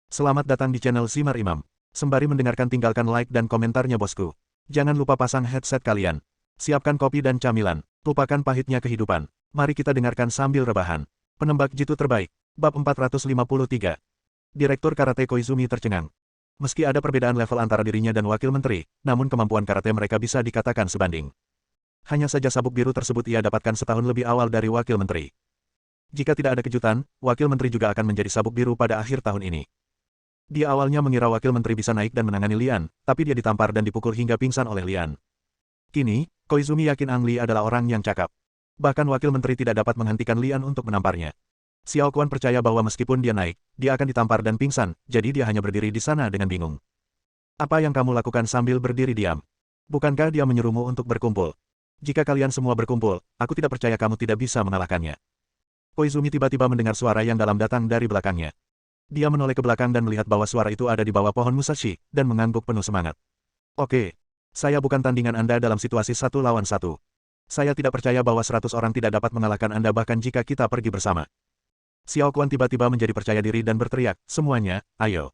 Selamat datang di channel Simar Imam. Sembari mendengarkan tinggalkan like dan komentarnya bosku. Jangan lupa pasang headset kalian. Siapkan kopi dan camilan. Lupakan pahitnya kehidupan. Mari kita dengarkan sambil rebahan. Penembak jitu terbaik. Bab 453. Direktur Karate Koizumi tercengang. Meski ada perbedaan level antara dirinya dan wakil menteri, namun kemampuan karate mereka bisa dikatakan sebanding. Hanya saja sabuk biru tersebut ia dapatkan setahun lebih awal dari wakil menteri. Jika tidak ada kejutan, wakil menteri juga akan menjadi sabuk biru pada akhir tahun ini. Dia awalnya mengira wakil menteri bisa naik dan menangani Lian, tapi dia ditampar dan dipukul hingga pingsan oleh Lian. Kini, Koizumi yakin Ang Li adalah orang yang cakap. Bahkan wakil menteri tidak dapat menghentikan Lian untuk menamparnya. Xiao Quan percaya bahwa meskipun dia naik, dia akan ditampar dan pingsan, jadi dia hanya berdiri di sana dengan bingung. Apa yang kamu lakukan sambil berdiri diam? Bukankah dia menyuruhmu untuk berkumpul? Jika kalian semua berkumpul, aku tidak percaya kamu tidak bisa mengalahkannya. Koizumi tiba-tiba mendengar suara yang dalam datang dari belakangnya. Dia menoleh ke belakang dan melihat bahwa suara itu ada di bawah pohon Musashi, dan mengangguk penuh semangat. Oke. Saya bukan tandingan Anda dalam situasi 1 lawan 1. Saya tidak percaya bahwa 100 orang tidak dapat mengalahkan Anda bahkan jika kita pergi bersama. Xiao Quan tiba-tiba menjadi percaya diri dan berteriak, semuanya, ayo.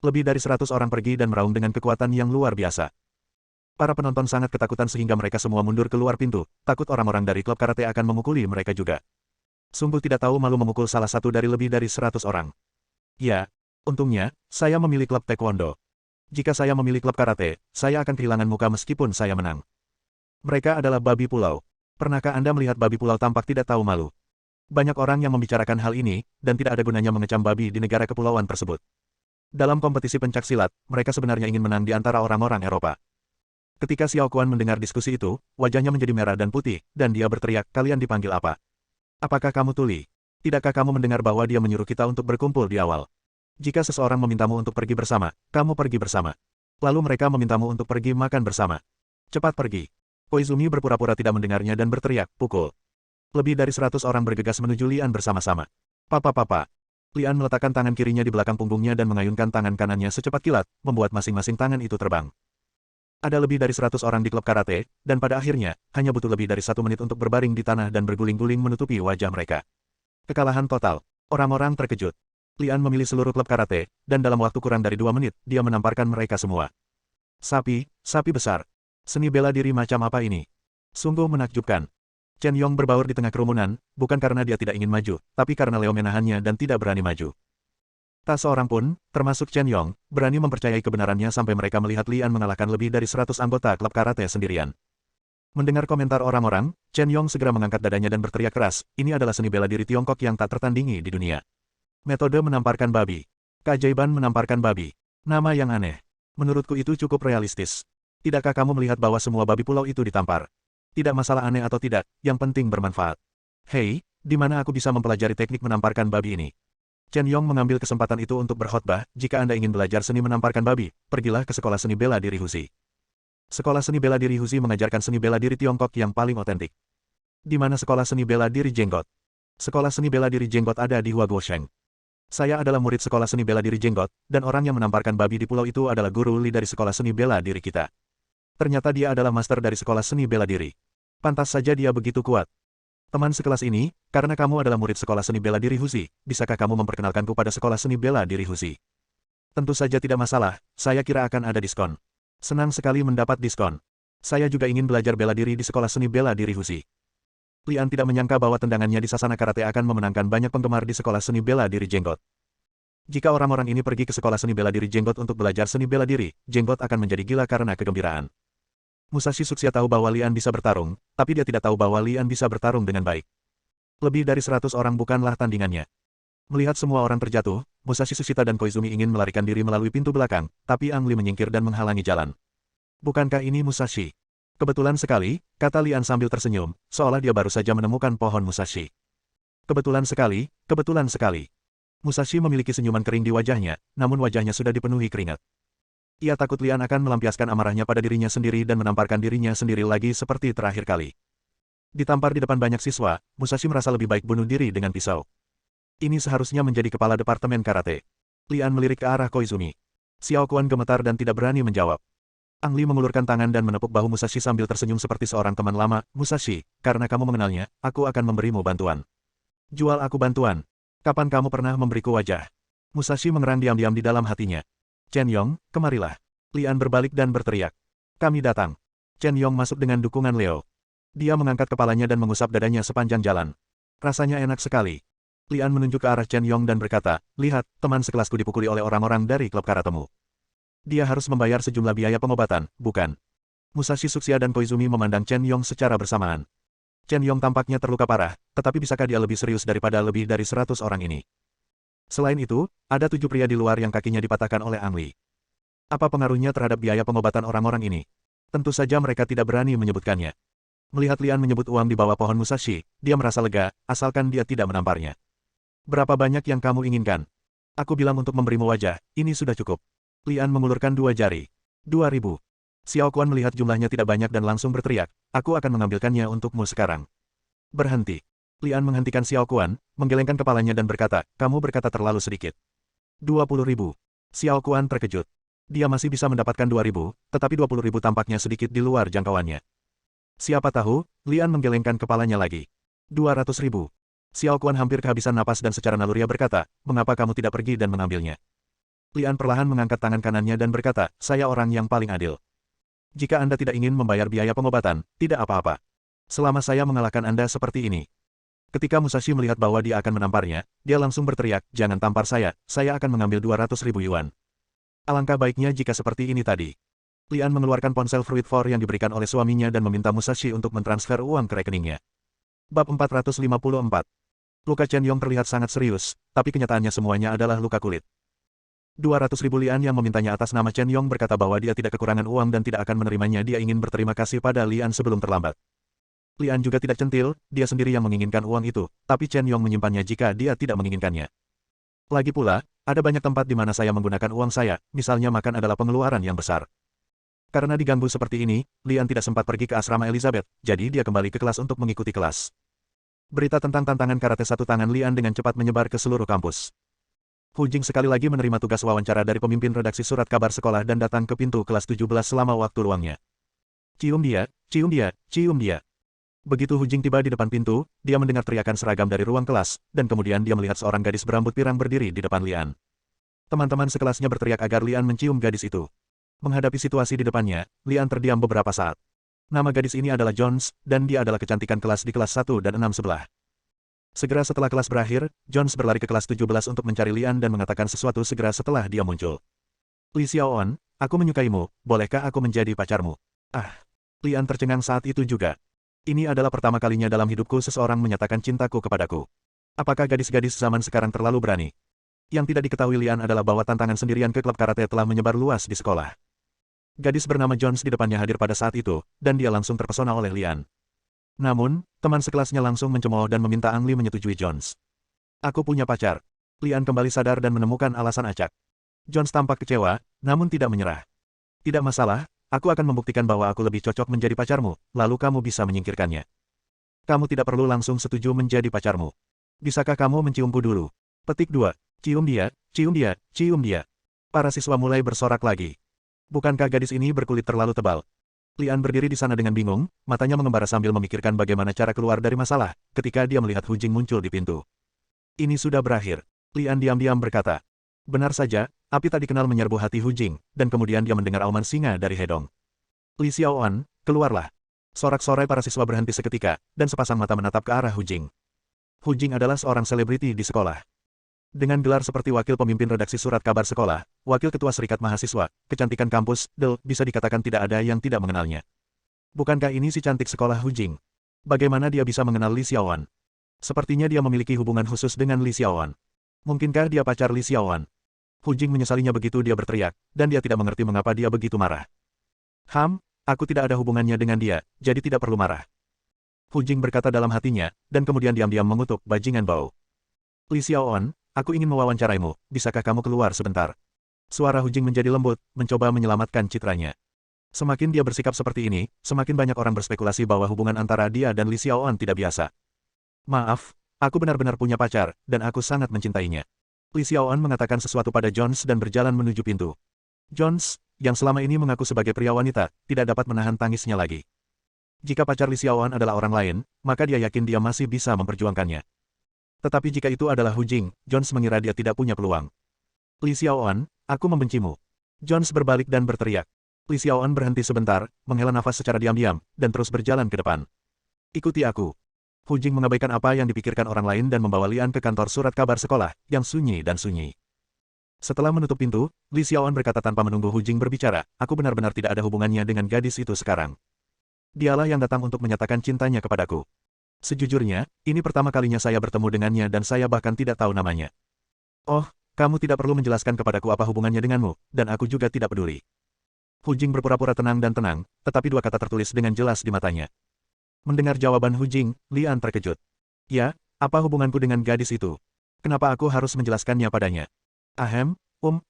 Lebih dari 100 orang pergi dan meraung dengan kekuatan yang luar biasa. Para penonton sangat ketakutan sehingga mereka semua mundur keluar pintu, takut orang-orang dari klub karate akan memukuli mereka juga. Sungguh tidak tahu malu memukul salah satu dari lebih dari 100 orang. Ya, untungnya, saya memilih klub taekwondo. Jika saya memilih klub karate, saya akan kehilangan muka meskipun saya menang. Mereka adalah babi pulau. Pernahkah Anda melihat babi pulau tampak tidak tahu malu? Banyak orang yang membicarakan hal ini, dan tidak ada gunanya mengecam babi di negara kepulauan tersebut. Dalam kompetisi pencaksilat, mereka sebenarnya ingin menang di antara orang-orang Eropa. Ketika Xiao Quan mendengar diskusi itu, wajahnya menjadi merah dan putih, dan dia berteriak, kalian dipanggil apa? Apakah kamu tuli? Tidakkah kamu mendengar bahwa dia menyuruh kita untuk berkumpul di awal? Jika seseorang memintamu untuk pergi bersama, kamu pergi bersama. Lalu mereka memintamu untuk pergi makan bersama. Cepat pergi. Koizumi berpura-pura tidak mendengarnya dan berteriak, pukul. Lebih dari 100 orang bergegas menuju Lian bersama-sama. Papa. Lian meletakkan tangan kirinya di belakang punggungnya dan mengayunkan tangan kanannya secepat kilat, membuat masing-masing tangan itu terbang. Ada lebih dari 100 orang di klub karate, dan pada akhirnya, hanya butuh lebih dari 1 menit untuk berbaring di tanah dan berguling-guling menutupi wajah mereka. Kekalahan total. Orang-orang terkejut. Lian memilih seluruh klub karate, dan dalam waktu kurang dari 2 menit, dia menamparkan mereka semua. Sapi besar. Seni bela diri macam apa ini? Sungguh menakjubkan. Chen Yong berbaur di tengah kerumunan, bukan karena dia tidak ingin maju, tapi karena Leo menahannya dan tidak berani maju. Tak seorang pun, termasuk Chen Yong, berani mempercayai kebenarannya sampai mereka melihat Lian mengalahkan lebih dari 100 anggota klub karate sendirian. Mendengar komentar orang-orang, Chen Yong segera mengangkat dadanya dan berteriak keras, ini adalah seni bela diri Tiongkok yang tak tertandingi di dunia. Metode menamparkan babi. Keajaiban menamparkan babi. Nama yang aneh. Menurutku itu cukup realistis. Tidakkah kamu melihat bahwa semua babi pulau itu ditampar? Tidak masalah aneh atau tidak, yang penting bermanfaat. Hei, di mana aku bisa mempelajari teknik menamparkan babi ini? Chen Yong mengambil kesempatan itu untuk berkhotbah, jika Anda ingin belajar seni menamparkan babi, pergilah ke sekolah seni bela diri Husi. Sekolah seni bela diri Husi mengajarkan seni bela diri Tiongkok yang paling otentik. Di mana sekolah seni bela diri Jenggot? Sekolah seni bela diri Jenggot ada di Huaguosheng. Saya adalah murid sekolah seni bela diri Jenggot, dan orang yang menamparkan babi di pulau itu adalah guru Li dari sekolah seni bela diri kita. Ternyata dia adalah master dari sekolah seni bela diri. Pantas saja dia begitu kuat. Teman sekelas ini, karena kamu adalah murid sekolah seni bela diri Husi, bisakah kamu memperkenalkanku pada sekolah seni bela diri Husi? Tentu saja tidak masalah, saya kira akan ada diskon. Senang sekali mendapat diskon. Saya juga ingin belajar bela diri di sekolah seni bela diri Husi. Lian tidak menyangka bahwa tendangannya di sasana karate akan memenangkan banyak penggemar di sekolah seni bela diri Jenggot. Jika orang-orang ini pergi ke sekolah seni bela diri Jenggot untuk belajar seni bela diri, Jenggot akan menjadi gila karena kegembiraan. Musashi Suxia tahu bahwa Lian bisa bertarung, tapi dia tidak tahu bahwa Lian bisa bertarung dengan baik. Lebih dari 100 orang bukanlah tandingannya. Melihat semua orang terjatuh, Musashi Sushita dan Koizumi ingin melarikan diri melalui pintu belakang, tapi Ang Li menyingkir dan menghalangi jalan. Bukankah ini Musashi? Kebetulan sekali, kata Lian sambil tersenyum, seolah dia baru saja menemukan pohon Musashi. Kebetulan sekali, kebetulan sekali. Musashi memiliki senyuman kering di wajahnya, namun wajahnya sudah dipenuhi keringat. Ia takut Lian akan melampiaskan amarahnya pada dirinya sendiri dan menamparkan dirinya sendiri lagi seperti terakhir kali. Ditampar di depan banyak siswa, Musashi merasa lebih baik bunuh diri dengan pisau. Ini seharusnya menjadi kepala departemen karate. Lian melirik ke arah Koizumi. Xiao Quan gemetar dan tidak berani menjawab. Ang Li mengulurkan tangan dan menepuk bahu Musashi sambil tersenyum seperti seorang teman lama. Musashi, karena kamu mengenalnya, aku akan memberimu bantuan. Jual aku bantuan. Kapan kamu pernah memberiku wajah? Musashi mengerang diam-diam di dalam hatinya. Chen Yong, kemarilah. Lian berbalik dan berteriak. Kami datang. Chen Yong masuk dengan dukungan Leo. Dia mengangkat kepalanya dan mengusap dadanya sepanjang jalan. Rasanya enak sekali. Lian menunjuk ke arah Chen Yong dan berkata, lihat, teman sekelasku dipukuli oleh orang-orang dari klub karatemu. Dia harus membayar sejumlah biaya pengobatan, bukan? Musashi Suxia dan Koizumi memandang Chen Yong secara bersamaan. Chen Yong tampaknya terluka parah, tetapi bisakah dia lebih serius daripada lebih dari 100 orang ini? Selain itu, ada 7 pria di luar yang kakinya dipatahkan oleh Ang Li. Apa pengaruhnya terhadap biaya pengobatan orang-orang ini? Tentu saja mereka tidak berani menyebutkannya. Melihat Lian menyebut uang di bawah pohon Musashi, dia merasa lega, asalkan dia tidak menamparnya. Berapa banyak yang kamu inginkan? Aku bilang untuk memberimu wajah, ini sudah cukup. Lian mengulurkan 2 jari. 2.000. Xiao Kuan melihat jumlahnya tidak banyak dan langsung berteriak, aku akan mengambilkannya untukmu sekarang. Berhenti. Lian menghentikan Xiao Kuan, menggelengkan kepalanya dan berkata, kamu berkata terlalu sedikit. 20.000. Xiao Kuan terkejut. Dia masih bisa mendapatkan 2.000, tetapi 20.000 tampaknya sedikit di luar jangkauannya. Siapa tahu, Lian menggelengkan kepalanya lagi. 200.000. Xiao Kuan hampir kehabisan napas dan secara naluriah berkata, mengapa kamu tidak pergi dan mengambilnya? Lian perlahan mengangkat tangan kanannya dan berkata, saya orang yang paling adil. Jika Anda tidak ingin membayar biaya pengobatan, tidak apa-apa. Selama saya mengalahkan Anda seperti ini. Ketika Musashi melihat bahwa dia akan menamparnya, dia langsung berteriak, jangan tampar saya akan mengambil 200.000 yuan. Alangkah baiknya jika seperti ini tadi. Lian mengeluarkan ponsel Fruit 4 yang diberikan oleh suaminya dan meminta Musashi untuk mentransfer uang ke rekeningnya. Bab 454. Luka Chen Yong terlihat sangat serius, tapi kenyataannya semuanya adalah luka kulit. 200.000 Lian yang memintanya atas nama Chen Yong berkata bahwa dia tidak kekurangan uang dan tidak akan menerimanya. Dia ingin berterima kasih pada Lian sebelum terlambat. Lian juga tidak centil, dia sendiri yang menginginkan uang itu, tapi Chen Yong menyimpannya jika dia tidak menginginkannya. Lagi pula, ada banyak tempat di mana saya menggunakan uang saya, misalnya makan adalah pengeluaran yang besar. Karena diganggu seperti ini, Lian tidak sempat pergi ke asrama Elizabeth, jadi dia kembali ke kelas untuk mengikuti kelas. Berita tentang tantangan karate satu tangan Lian dengan cepat menyebar ke seluruh kampus. Hu Jing sekali lagi menerima tugas wawancara dari pemimpin redaksi surat kabar sekolah dan datang ke pintu kelas 17 selama waktu luangnya. Cium dia, cium dia, cium dia. Begitu Hu Jing tiba di depan pintu, dia mendengar teriakan seragam dari ruang kelas, dan kemudian dia melihat seorang gadis berambut pirang berdiri di depan Lian. Teman-teman sekelasnya berteriak agar Lian mencium gadis itu. Menghadapi situasi di depannya, Lian terdiam beberapa saat. Nama gadis ini adalah Jones, dan dia adalah kecantikan kelas di kelas 1 dan 6 sebelah. Segera setelah kelas berakhir, Jones berlari ke kelas 17 untuk mencari Lian dan mengatakan sesuatu segera setelah dia muncul. Li Xiaoan, aku menyukaimu, bolehkah aku menjadi pacarmu? Ah! Lian tercengang saat itu juga. Ini adalah pertama kalinya dalam hidupku seseorang menyatakan cintaku kepadaku. Apakah gadis-gadis zaman sekarang terlalu berani? Yang tidak diketahui Lian adalah bahwa tantangan sendirian ke klub karate telah menyebar luas di sekolah. Gadis bernama Jones di depannya hadir pada saat itu, dan dia langsung terpesona oleh Lian. Namun, teman sekelasnya langsung mencemooh dan meminta Ang Li menyetujui Jones. Aku punya pacar. Lian kembali sadar dan menemukan alasan acak. Jones tampak kecewa, namun tidak menyerah. Tidak masalah, aku akan membuktikan bahwa aku lebih cocok menjadi pacarmu, lalu kamu bisa menyingkirkannya. Kamu tidak perlu langsung setuju menjadi pacarmu. Bisakah kamu menciumku dulu? Petik 2. Cium dia, cium dia, cium dia. Para siswa mulai bersorak lagi. Bukankah gadis ini berkulit terlalu tebal? Lian berdiri di sana dengan bingung, matanya mengembara sambil memikirkan bagaimana cara keluar dari masalah, ketika dia melihat Hu Jing muncul di pintu. Ini sudah berakhir. Lian diam-diam berkata. Benar saja, api tak dikenal menyerbu hati Hu Jing, dan kemudian dia mendengar auman singa dari Hedong. Li Xiaoan, keluarlah. Sorak-sorai para siswa berhenti seketika, dan sepasang mata menatap ke arah Hu Jing. Hu Jing adalah seorang selebriti di sekolah. Dengan gelar seperti wakil pemimpin redaksi surat kabar sekolah, wakil ketua serikat mahasiswa, kecantikan kampus, bisa dikatakan tidak ada yang tidak mengenalnya. Bukankah ini si cantik sekolah Hu Jing? Bagaimana dia bisa mengenal Li Xiaoan? Sepertinya dia memiliki hubungan khusus dengan Li Xiaoan. Mungkinkah dia pacar Li Xiaoan? Hu Jing menyesalinya begitu dia berteriak, dan dia tidak mengerti mengapa dia begitu marah. Aku tidak ada hubungannya dengan dia, jadi tidak perlu marah. Hu Jing berkata dalam hatinya, dan kemudian diam-diam mengutuk bajingan bau. Li Xiaoan, aku ingin mewawancaraimu, bisakah kamu keluar sebentar? Suara Hu Jing menjadi lembut, mencoba menyelamatkan citranya. Semakin dia bersikap seperti ini, semakin banyak orang berspekulasi bahwa hubungan antara dia dan Li Xiaoan tidak biasa. Maaf, aku benar-benar punya pacar, dan aku sangat mencintainya. Li Xiaoan mengatakan sesuatu pada Jones dan berjalan menuju pintu. Jones, yang selama ini mengaku sebagai pria wanita, tidak dapat menahan tangisnya lagi. Jika pacar Li Xiaoan adalah orang lain, maka dia yakin dia masih bisa memperjuangkannya. Tetapi jika itu adalah Hu Jing, Jones mengira dia tidak punya peluang. Li Xiaoan, aku membencimu. Jones berbalik dan berteriak. Li Xiaoan berhenti sebentar, menghela nafas secara diam-diam, dan terus berjalan ke depan. Ikuti aku. Hu Jing mengabaikan apa yang dipikirkan orang lain dan membawa Lian ke kantor surat kabar sekolah, yang sunyi dan sunyi. Setelah menutup pintu, Li Xiaoan berkata tanpa menunggu Hu Jing berbicara, aku benar-benar tidak ada hubungannya dengan gadis itu sekarang. Dialah yang datang untuk menyatakan cintanya kepadaku. Sejujurnya, ini pertama kalinya saya bertemu dengannya dan saya bahkan tidak tahu namanya. Oh, kamu tidak perlu menjelaskan kepadaku apa hubungannya denganmu, dan aku juga tidak peduli. Hu Jing berpura-pura tenang dan tenang, tetapi dua kata tertulis dengan jelas di matanya. Mendengar jawaban Hu Jing, Lian terkejut. Ya, apa hubunganku dengan gadis itu? Kenapa aku harus menjelaskannya padanya? Ahem,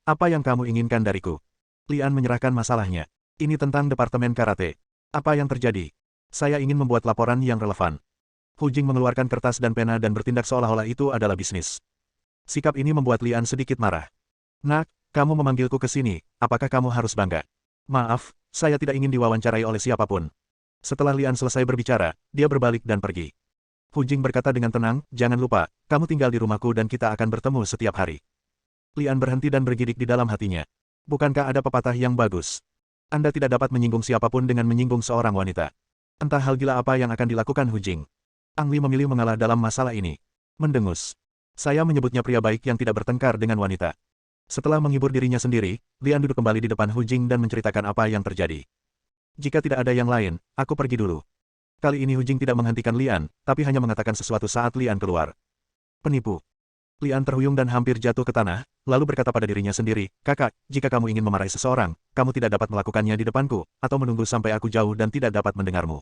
apa yang kamu inginkan dariku? Lian menyerahkan masalahnya. Ini tentang Departemen Karate. Apa yang terjadi? Saya ingin membuat laporan yang relevan. Hu Jing mengeluarkan kertas dan pena dan bertindak seolah-olah itu adalah bisnis. Sikap ini membuat Lian sedikit marah. Nak, kamu memanggilku ke sini, apakah kamu harus bangga? Maaf, saya tidak ingin diwawancarai oleh siapapun. Setelah Lian selesai berbicara, dia berbalik dan pergi. Hu Jing berkata dengan tenang, jangan lupa, kamu tinggal di rumahku dan kita akan bertemu setiap hari. Lian berhenti dan bergidik di dalam hatinya. Bukankah ada pepatah yang bagus? Anda tidak dapat menyinggung siapapun dengan menyinggung seorang wanita. Entah hal gila apa yang akan dilakukan Hu Jing. Ang Li memilih mengalah dalam masalah ini. Mendengus. Saya menyebutnya pria baik yang tidak bertengkar dengan wanita. Setelah menghibur dirinya sendiri, Lian duduk kembali di depan Hu Jing dan menceritakan apa yang terjadi. Jika tidak ada yang lain, aku pergi dulu. Kali ini Hu Jing tidak menghentikan Lian, tapi hanya mengatakan sesuatu saat Lian keluar. Penipu. Lian terhuyung dan hampir jatuh ke tanah, lalu berkata pada dirinya sendiri, kakak, jika kamu ingin memarahi seseorang, kamu tidak dapat melakukannya di depanku, atau menunggu sampai aku jauh dan tidak dapat mendengarmu.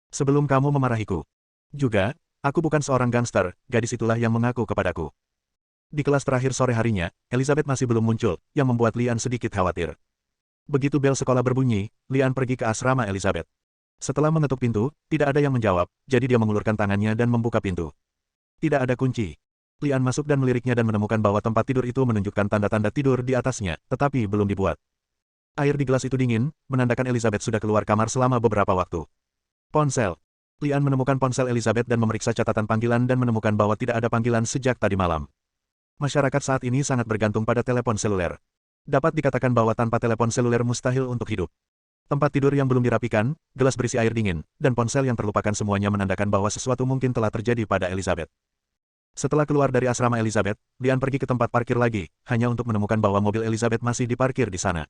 Sebelum kamu memarahiku. Juga, aku bukan seorang gangster, gadis itulah yang mengaku kepadaku. Di kelas terakhir sore harinya, Elizabeth masih belum muncul, yang membuat Lian sedikit khawatir. Begitu bel sekolah berbunyi, Lian pergi ke asrama Elizabeth. Setelah mengetuk pintu, tidak ada yang menjawab, jadi dia mengulurkan tangannya dan membuka pintu. Tidak ada kunci. Lian masuk dan meliriknya dan menemukan bahwa tempat tidur itu menunjukkan tanda-tanda tidur di atasnya, tetapi belum dibuat. Air di gelas itu dingin, menandakan Elizabeth sudah keluar kamar selama beberapa waktu. Ponsel. Lian menemukan ponsel Elizabeth dan memeriksa catatan panggilan dan menemukan bahwa tidak ada panggilan sejak tadi malam. Masyarakat saat ini sangat bergantung pada telepon seluler. Dapat dikatakan bahwa tanpa telepon seluler mustahil untuk hidup. Tempat tidur yang belum dirapikan, gelas berisi air dingin, dan ponsel yang terlupakan semuanya menandakan bahwa sesuatu mungkin telah terjadi pada Elizabeth. Setelah keluar dari asrama Elizabeth, Lian pergi ke tempat parkir lagi, hanya untuk menemukan bahwa mobil Elizabeth masih diparkir di sana.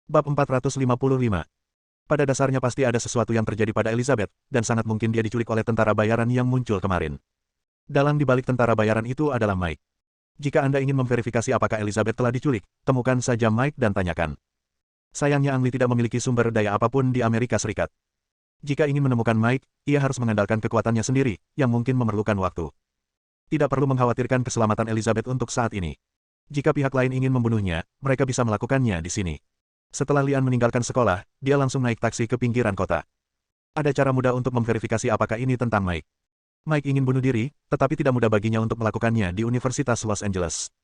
Bab 455. Pada dasarnya pasti ada sesuatu yang terjadi pada Elizabeth, dan sangat mungkin dia diculik oleh tentara bayaran yang muncul kemarin. Dalang di balik tentara bayaran itu adalah Mike. Jika Anda ingin memverifikasi apakah Elizabeth telah diculik, temukan saja Mike dan tanyakan. Sayangnya Ang Li tidak memiliki sumber daya apapun di Amerika Serikat. Jika ingin menemukan Mike, ia harus mengandalkan kekuatannya sendiri, yang mungkin memerlukan waktu. Tidak perlu mengkhawatirkan keselamatan Elizabeth untuk saat ini. Jika pihak lain ingin membunuhnya, mereka bisa melakukannya di sini. Setelah Lian meninggalkan sekolah, dia langsung naik taksi ke pinggiran kota. Ada cara mudah untuk memverifikasi apakah ini tentang Mike. Mike ingin bunuh diri, tetapi tidak mudah baginya untuk melakukannya di Universitas Los Angeles.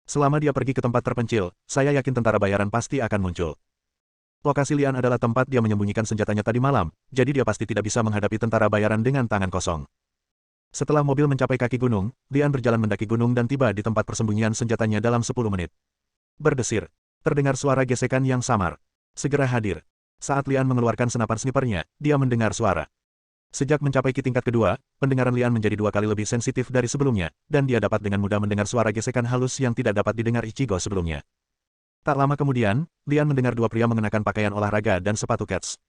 Selama dia pergi ke tempat terpencil, saya yakin tentara bayaran pasti akan muncul. Lokasi Lian adalah tempat dia menyembunyikan senjatanya tadi malam, jadi dia pasti tidak bisa menghadapi tentara bayaran dengan tangan kosong. Setelah mobil mencapai kaki gunung, Lian berjalan mendaki gunung dan tiba di tempat persembunyian senjatanya dalam 10 menit. Berdesir. Terdengar suara gesekan yang samar. Segera hadir. Saat Lian mengeluarkan senapan snipernya, dia mendengar suara. Sejak mencapai ki tingkat kedua, pendengaran Lian menjadi 2 kali lebih sensitif dari sebelumnya, dan dia dapat dengan mudah mendengar suara gesekan halus yang tidak dapat didengar Ichigo sebelumnya. Tak lama kemudian, Lian mendengar 2 pria mengenakan pakaian olahraga dan sepatu kets.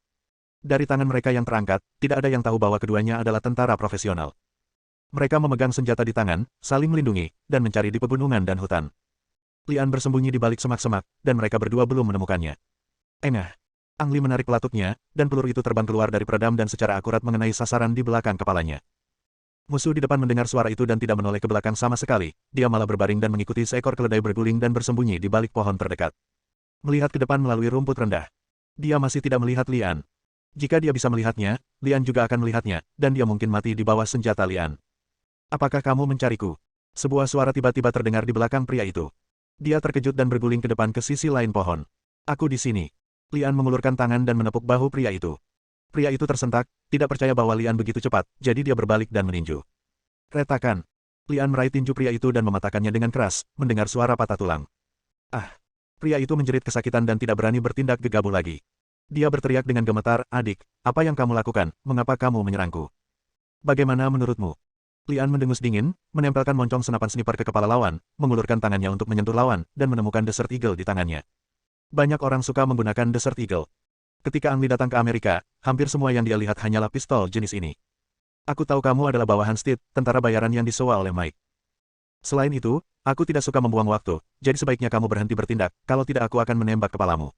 Dari tangan mereka yang terangkat, tidak ada yang tahu bahwa keduanya adalah tentara profesional. Mereka memegang senjata di tangan, saling melindungi, dan mencari di pegunungan dan hutan. Lian bersembunyi di balik semak-semak, dan mereka berdua belum menemukannya. Engah. Ang Li menarik pelatutnya, dan peluru itu terbang keluar dari peredam dan secara akurat mengenai sasaran di belakang kepalanya. Musuh di depan mendengar suara itu dan tidak menoleh ke belakang sama sekali, dia malah berbaring dan mengikuti seekor keledai berguling dan bersembunyi di balik pohon terdekat. Melihat ke depan melalui rumput rendah. Dia masih tidak melihat Lian. Jika dia bisa melihatnya, Lian juga akan melihatnya, dan dia mungkin mati di bawah senjata Lian. Apakah kamu mencariku? Sebuah suara tiba-tiba terdengar di belakang pria itu. Dia terkejut dan berguling ke depan ke sisi lain pohon. Aku di sini. Lian mengulurkan tangan dan menepuk bahu pria itu. Pria itu tersentak, tidak percaya bahwa Lian begitu cepat, jadi dia berbalik dan meninju. Retakan. Lian meraih tinju pria itu dan mematahkannya dengan keras, mendengar suara patah tulang. Ah! Pria itu menjerit kesakitan dan tidak berani bertindak gegabah lagi. Dia berteriak dengan gemetar, "Adik, apa yang kamu lakukan? Mengapa kamu menyerangku? Bagaimana menurutmu?" Lian mendengus dingin, menempelkan moncong senapan sniper ke kepala lawan, mengulurkan tangannya untuk menyentuh lawan, dan menemukan Desert Eagle di tangannya. Banyak orang suka menggunakan Desert Eagle. Ketika Ang Lee datang ke Amerika, hampir semua yang dia lihat hanyalah pistol jenis ini. Aku tahu kamu adalah bawahan Steed, tentara bayaran yang disewa oleh Mike. Selain itu, aku tidak suka membuang waktu, jadi sebaiknya kamu berhenti bertindak, kalau tidak aku akan menembak kepalamu.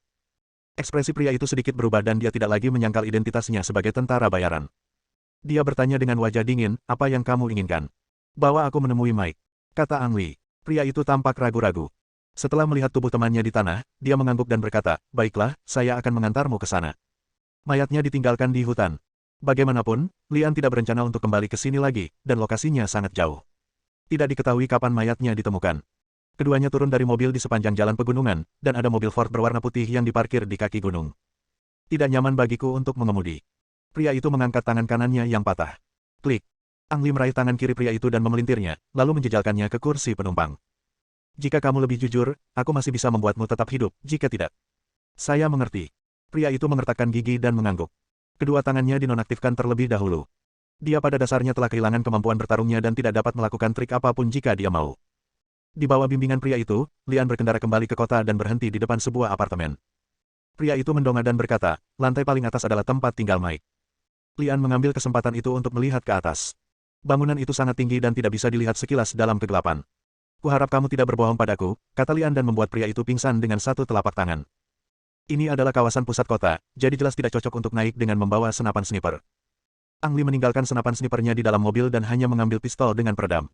Ekspresi pria itu sedikit berubah dan dia tidak lagi menyangkal identitasnya sebagai tentara bayaran. Dia bertanya dengan wajah dingin, "Apa yang kamu inginkan?" "Bawa aku menemui Mike," kata Ang Lee. Pria itu tampak ragu-ragu. Setelah melihat tubuh temannya di tanah, dia mengangguk dan berkata, "Baiklah, saya akan mengantarmu ke sana." Mayatnya ditinggalkan di hutan. Bagaimanapun, Lian tidak berencana untuk kembali ke sini lagi, dan lokasinya sangat jauh. Tidak diketahui kapan mayatnya ditemukan. Keduanya turun dari mobil di sepanjang jalan pegunungan, dan ada mobil Ford berwarna putih yang diparkir di kaki gunung. Tidak nyaman bagiku untuk mengemudi. Pria itu mengangkat tangan kanannya yang patah. Klik. Ang Lee meraih tangan kiri pria itu dan memelintirnya, lalu menjejalkannya ke kursi penumpang. "Jika kamu lebih jujur, aku masih bisa membuatmu tetap hidup, jika tidak." "Saya mengerti." Pria itu mengertakkan gigi dan mengangguk. Kedua tangannya dinonaktifkan terlebih dahulu. Dia pada dasarnya telah kehilangan kemampuan bertarungnya dan tidak dapat melakukan trik apapun jika dia mau. Di bawah bimbingan pria itu, Lian berkendara kembali ke kota dan berhenti di depan sebuah apartemen. Pria itu mendongak dan berkata, "Lantai paling atas adalah tempat tinggal Mike." Lian mengambil kesempatan itu untuk melihat ke atas. Bangunan itu sangat tinggi dan tidak bisa dilihat sekilas dalam kegelapan. "Kuharap kamu tidak berbohong padaku," kata Lian dan membuat pria itu pingsan dengan satu telapak tangan. Ini adalah kawasan pusat kota, jadi jelas tidak cocok untuk naik dengan membawa senapan sniper. Ang Lee meninggalkan senapan snipernya di dalam mobil dan hanya mengambil pistol dengan peredam.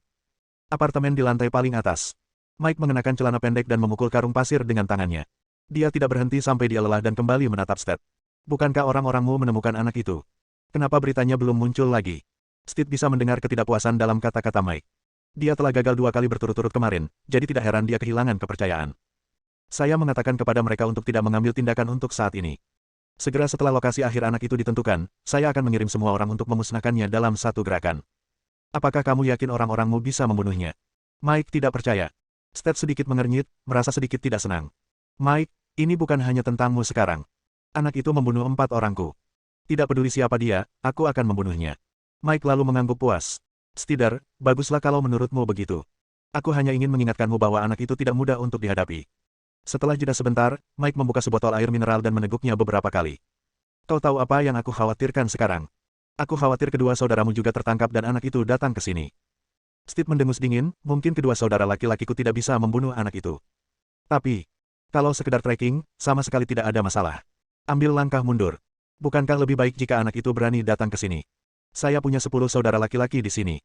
Apartemen di lantai paling atas. Mike mengenakan celana pendek dan memukul karung pasir dengan tangannya. Dia tidak berhenti sampai dia lelah dan kembali menatap Stead. "Bukankah orang-orangmu menemukan anak itu? Kenapa beritanya belum muncul lagi?" Stead bisa mendengar ketidakpuasan dalam kata-kata Mike. Dia telah gagal 2 kali berturut-turut kemarin, jadi tidak heran dia kehilangan kepercayaan. "Saya mengatakan kepada mereka untuk tidak mengambil tindakan untuk saat ini. Segera setelah lokasi akhir anak itu ditentukan, saya akan mengirim semua orang untuk memusnahkannya dalam satu gerakan. Apakah kamu yakin orang-orangmu bisa membunuhnya?" Mike tidak percaya. Stead sedikit mengernyit, merasa sedikit tidak senang. "Mike, ini bukan hanya tentangmu sekarang. Anak itu membunuh 4 orangku. Tidak peduli siapa dia, aku akan membunuhnya." Mike lalu mengangguk puas. "Steeder, baguslah kalau menurutmu begitu. Aku hanya ingin mengingatkanmu bahwa anak itu tidak mudah untuk dihadapi." Setelah jeda sebentar, Mike membuka sebotol air mineral dan meneguknya beberapa kali. "Kau tahu apa yang aku khawatirkan sekarang? Aku khawatir kedua saudaramu juga tertangkap dan anak itu datang ke sini." Steed mendengus dingin, "Mungkin kedua saudara laki-lakiku tidak bisa membunuh anak itu. Tapi, kalau sekedar trekking, sama sekali tidak ada masalah. Ambil langkah mundur. Bukankah lebih baik jika anak itu berani datang ke sini? Saya punya 10 saudara laki-laki di sini.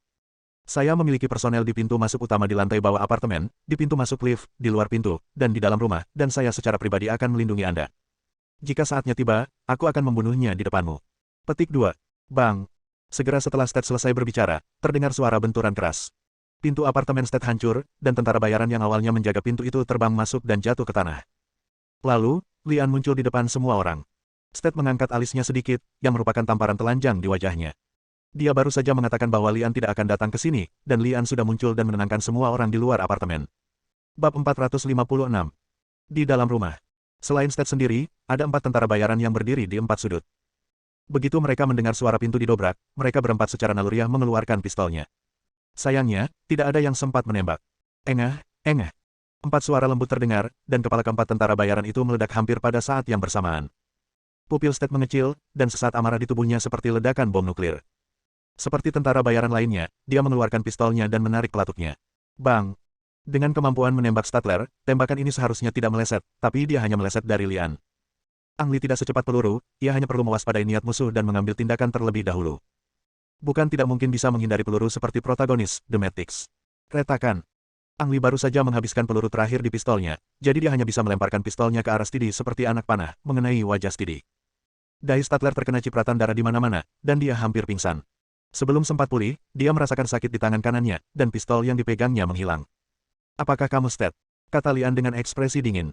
Saya memiliki personel di pintu masuk utama di lantai bawah apartemen, di pintu masuk lift, di luar pintu, dan di dalam rumah, dan saya secara pribadi akan melindungi Anda. Jika saatnya tiba, aku akan membunuhnya di depanmu." Petik 2. Bang. Segera setelah Stead selesai berbicara, terdengar suara benturan keras. Pintu apartemen Stead hancur, dan tentara bayaran yang awalnya menjaga pintu itu terbang masuk dan jatuh ke tanah. Lalu, Lian muncul di depan semua orang. Stead mengangkat alisnya sedikit, yang merupakan tamparan telanjang di wajahnya. Dia baru saja mengatakan bahwa Lian tidak akan datang ke sini, dan Lian sudah muncul dan menenangkan semua orang di luar apartemen. Bab 456. Di dalam rumah. Selain Stead sendiri, ada 4 tentara bayaran yang berdiri di 4 sudut. Begitu mereka mendengar suara pintu didobrak, mereka berempat secara naluriah mengeluarkan pistolnya. Sayangnya, tidak ada yang sempat menembak. Engah, engah. 4 suara lembut terdengar, dan kepala keempat tentara bayaran itu meledak hampir pada saat yang bersamaan. Pupil Stead mengecil, dan sesaat amarah di tubuhnya seperti ledakan bom nuklir. Seperti tentara bayaran lainnya, dia mengeluarkan pistolnya dan menarik pelatuknya. Bang! Dengan kemampuan menembak Statler, tembakan ini seharusnya tidak meleset, tapi dia hanya meleset dari Lian. Ang Lee tidak secepat peluru, ia hanya perlu mewaspadai niat musuh dan mengambil tindakan terlebih dahulu. Bukan tidak mungkin bisa menghindari peluru seperti protagonis, The Matrix. Retakan. Ang Lee baru saja menghabiskan peluru terakhir di pistolnya, jadi dia hanya bisa melemparkan pistolnya ke arah Steady seperti anak panah, mengenai wajah Steady. Dahi Statler terkena cipratan darah di mana-mana, dan dia hampir pingsan. Sebelum sempat pulih, dia merasakan sakit di tangan kanannya, dan pistol yang dipegangnya menghilang. "Apakah kamu Stead?" kata Lian dengan ekspresi dingin.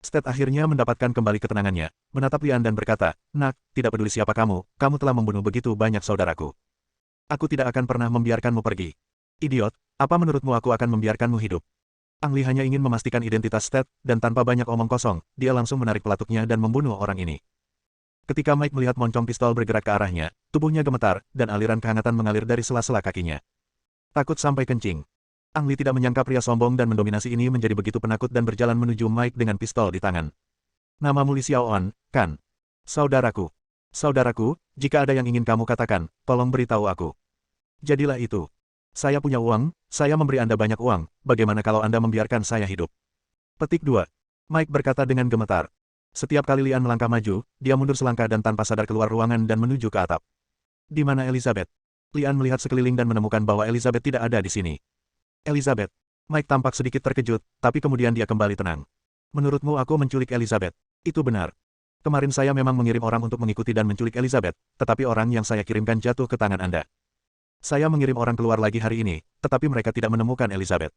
Stead akhirnya mendapatkan kembali ketenangannya, menatap Lian dan berkata, "Nak, tidak peduli siapa kamu telah membunuh begitu banyak saudaraku. Aku tidak akan pernah membiarkanmu pergi. Idiot, apa menurutmu aku akan membiarkanmu hidup?" Ang Li hanya ingin memastikan identitas Ted, dan tanpa banyak omong kosong, dia langsung menarik pelatuknya dan membunuh orang ini. Ketika Mike melihat moncong pistol bergerak ke arahnya, tubuhnya gemetar, dan aliran kehangatan mengalir dari sela-sela kakinya. Takut sampai kencing. Ang Li tidak menyangka pria sombong dan mendominasi ini menjadi begitu penakut dan berjalan menuju Mike dengan pistol di tangan. Namamu Li Xiaoan, kan? Saudaraku. Saudaraku, jika ada yang ingin kamu katakan, tolong beritahu aku. Jadilah itu. Saya punya uang, saya memberi Anda banyak uang, bagaimana kalau Anda membiarkan saya hidup? Petik 2. Mike berkata dengan gemetar. Setiap kali Lian melangkah maju, dia mundur selangkah dan tanpa sadar keluar ruangan dan menuju ke atap. Di mana Elizabeth? Lian melihat sekeliling dan menemukan bahwa Elizabeth tidak ada di sini. Elizabeth. Mike tampak sedikit terkejut, tapi kemudian dia kembali tenang. Menurutmu aku menculik Elizabeth? Itu benar. Kemarin saya memang mengirim orang untuk mengikuti dan menculik Elizabeth, tetapi orang yang saya kirimkan jatuh ke tangan Anda. Saya mengirim orang keluar lagi hari ini, tetapi mereka tidak menemukan Elizabeth.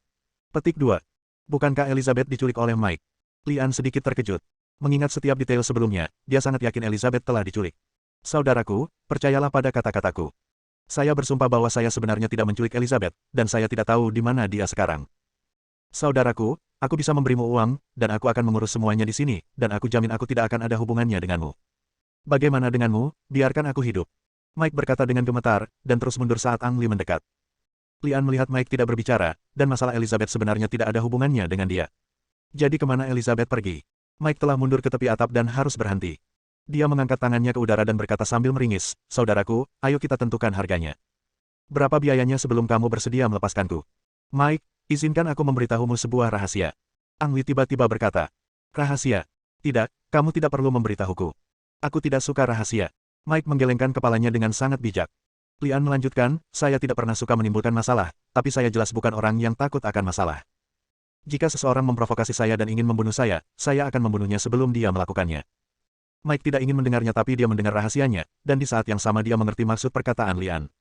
Petik 2. Bukankah Elizabeth diculik oleh Mike? Lian sedikit terkejut. Mengingat setiap detail sebelumnya, dia sangat yakin Elizabeth telah diculik. Saudaraku, percayalah pada kata-kataku. Saya bersumpah bahwa saya sebenarnya tidak menculik Elizabeth, dan saya tidak tahu di mana dia sekarang. Saudaraku, aku bisa memberimu uang, dan aku akan mengurus semuanya di sini, dan aku jamin aku tidak akan ada hubungannya denganmu. Bagaimana denganmu, biarkan aku hidup. Mike berkata dengan gemetar, dan terus mundur saat Ang Li mendekat. Lian melihat Mike tidak berbicara, dan masalah Elizabeth sebenarnya tidak ada hubungannya dengan dia. Jadi kemana Elizabeth pergi? Mike telah mundur ke tepi atap dan harus berhenti. Dia mengangkat tangannya ke udara dan berkata sambil meringis, saudaraku, ayo kita tentukan harganya. Berapa biayanya sebelum kamu bersedia melepaskanku? Mike, izinkan aku memberitahumu sebuah rahasia. Ang Li tiba-tiba berkata. Rahasia? Tidak, kamu tidak perlu memberitahuku. Aku tidak suka rahasia. Mike menggelengkan kepalanya dengan sangat bijak. Lian melanjutkan, saya tidak pernah suka menimbulkan masalah, tapi saya jelas bukan orang yang takut akan masalah. Jika seseorang memprovokasi saya dan ingin membunuh saya akan membunuhnya sebelum dia melakukannya. Mike tidak ingin mendengarnya tapi dia mendengar rahasianya, dan di saat yang sama dia mengerti maksud perkataan Lian.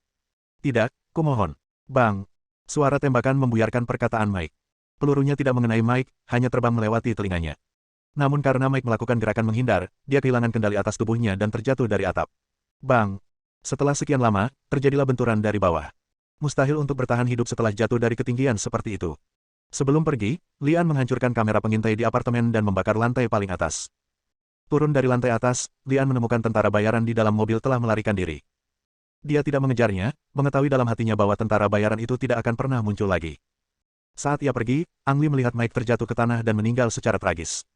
Tidak, kumohon. Bang. Suara tembakan membuyarkan perkataan Mike. Pelurunya tidak mengenai Mike, hanya terbang melewati telinganya. Namun karena Mike melakukan gerakan menghindar, dia kehilangan kendali atas tubuhnya dan terjatuh dari atap. Bang! Setelah sekian lama, terjadilah benturan dari bawah. Mustahil untuk bertahan hidup setelah jatuh dari ketinggian seperti itu. Sebelum pergi, Lian menghancurkan kamera pengintai di apartemen dan membakar lantai paling atas. Turun dari lantai atas, Lian menemukan tentara bayaran di dalam mobil telah melarikan diri. Dia tidak mengejarnya, mengetahui dalam hatinya bahwa tentara bayaran itu tidak akan pernah muncul lagi. Saat ia pergi, Ang Li melihat Mike terjatuh ke tanah dan meninggal secara tragis.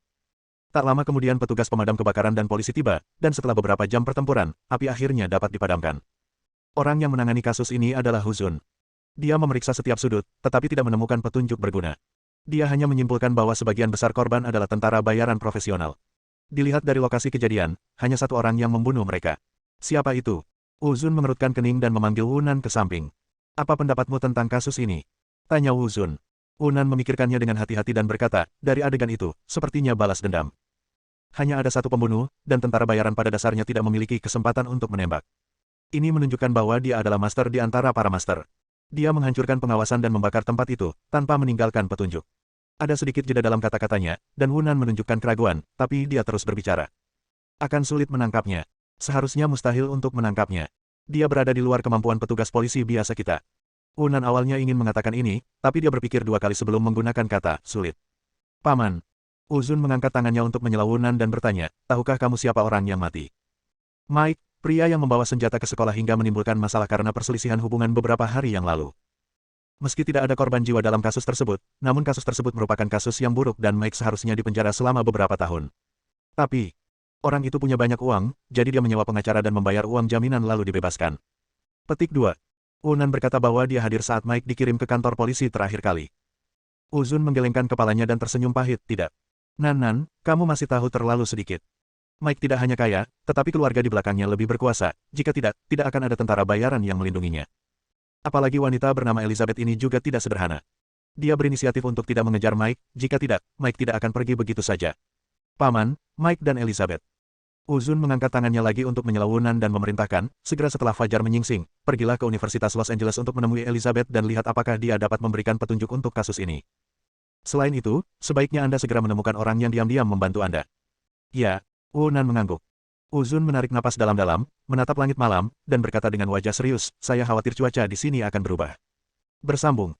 Tak lama kemudian petugas pemadam kebakaran dan polisi tiba, dan setelah beberapa jam pertempuran, api akhirnya dapat dipadamkan. Orang yang menangani kasus ini adalah Hu Zun. Dia memeriksa setiap sudut, tetapi tidak menemukan petunjuk berguna. Dia hanya menyimpulkan bahwa sebagian besar korban adalah tentara bayaran profesional. Dilihat dari lokasi kejadian, hanya satu orang yang membunuh mereka. Siapa itu? Hu Zun mengerutkan kening dan memanggil Wu Nan ke samping. Apa pendapatmu tentang kasus ini? Tanya Wu Zun. Wu Nan memikirkannya dengan hati-hati dan berkata, dari adegan itu, sepertinya balas dendam. Hanya ada satu pembunuh, dan tentara bayaran pada dasarnya tidak memiliki kesempatan untuk menembak. Ini menunjukkan bahwa dia adalah master di antara para master. Dia menghancurkan pengawasan dan membakar tempat itu, tanpa meninggalkan petunjuk. Ada sedikit jeda dalam kata-katanya, dan Wu Nan menunjukkan keraguan, tapi dia terus berbicara. Akan sulit menangkapnya. Seharusnya mustahil untuk menangkapnya. Dia berada di luar kemampuan petugas polisi biasa kita. Wu Nan awalnya ingin mengatakan ini, tapi dia berpikir dua kali sebelum menggunakan kata sulit. Paman. Hu Zun mengangkat tangannya untuk menyela Wu Nan dan bertanya, tahukah kamu siapa orang yang mati? Mike, pria yang membawa senjata ke sekolah hingga menimbulkan masalah karena perselisihan hubungan beberapa hari yang lalu. Meski tidak ada korban jiwa dalam kasus tersebut, namun kasus tersebut merupakan kasus yang buruk dan Mike seharusnya dipenjara selama beberapa tahun. Tapi, orang itu punya banyak uang, jadi dia menyewa pengacara dan membayar uang jaminan lalu dibebaskan. Petik 2. Wu Nan berkata bahwa dia hadir saat Mike dikirim ke kantor polisi terakhir kali. Hu Zun menggelengkan kepalanya dan tersenyum pahit, tidak. Nan, kamu masih tahu terlalu sedikit. Mike tidak hanya kaya, tetapi keluarga di belakangnya lebih berkuasa, jika tidak akan ada tentara bayaran yang melindunginya. Apalagi wanita bernama Elizabeth ini juga tidak sederhana. Dia berinisiatif untuk tidak mengejar Mike, jika tidak, Mike tidak akan pergi begitu saja. Paman, Mike dan Elizabeth. Hu Zun mengangkat tangannya lagi untuk menyela Wu Nan dan memerintahkan, segera setelah fajar menyingsing, pergilah ke Universitas Los Angeles untuk menemui Elizabeth dan lihat apakah dia dapat memberikan petunjuk untuk kasus ini. Selain itu, sebaiknya Anda segera menemukan orang yang diam-diam membantu Anda. Ya, Wu Nan mengangguk. Hu Zun menarik napas dalam-dalam, menatap langit malam, dan berkata dengan wajah serius, saya khawatir cuaca di sini akan berubah. Bersambung.